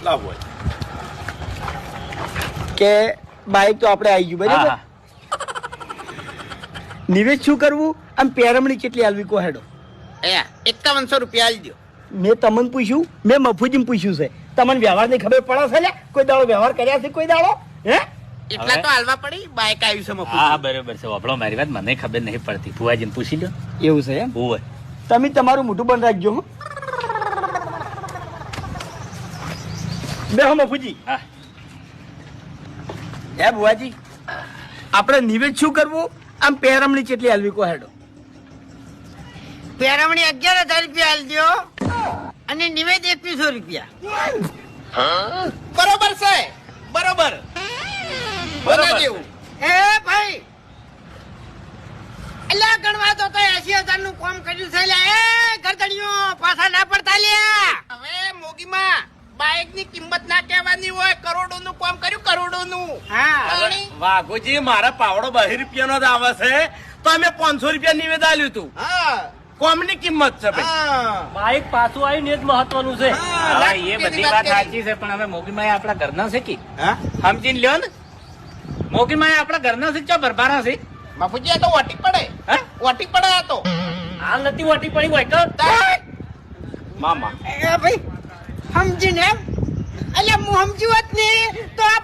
લાવો કે બાઈક તો આપણે આવી ગયું બરાબર. નિવેશ શું કરવું આમ પેરમણી કેટલી હાલવી કો હેડો. 5100 રૂપિયા આલી દો. મેં તમને પૂછ્યું, મેં મફુજીને પૂછ્યું છે. તમને વ્યવહારની ખબર પડે છે લે? કોઈ દાડો વ્યવહાર કર્યા છે કોઈ દાડો? હે એટલા તો હાલવા પડી. બાઈક આવ્યું છે મફત. હા બરોબર છે. વાપરો મારી વાત, મને ખબર નહીં પડતી. ફુવાજીને પૂછી લો. એવું છે એમ? ઓય તમે તમારું મોઢું બંધ રાખજો. હો બે હો મફુજી. હા હે બુવાજી, આપણે નિવેશ શું કરવું આમ પેરમણી કેટલી હાલવી કો હેડો. પેરવણી 11000 રૂપિયા આલી દો અને નિવેદ 2100 રૂપિયા. બરોબર છે. બરોબર બરોબર. એ ભાઈ અલ્યા ગણવા તો 80000 નું કામ કર્યું છે લે. એ ગરદણીઓ પાછા ના પડતા લ્યા. હવે મોગીમાં બાઈક ની કિંમત ના કહેવાની હોય. કરોડો નું કામ કર્યું, કરોડો નું. વાઘોજી, મારા પાવડો 2 રૂપિયાનો જ આવે છે તો અમે 500 રૂપિયા નિવેદ આલ્યું હતું. કોમની કિંમત છે ભાઈ. બાઈક પાછું આવ્યું ને જ મહત્વનું છે. હવે એ બધી વાત સાચી છે, પણ હવે મોગીમાં આપણા ઘરના છે કે સમજીને લ્યો ને. મોગીમાં આપણા ઘરના છે, ચો ભરભારા છે. બાપુજી આ તો વાટી પડે. વાટી પડે આ તો. હાલ નથી વટી પડી હોય તો મામા ભાઈ સમજીને એમ. અલ્યા હું સમજ્યું હોત ને તો આ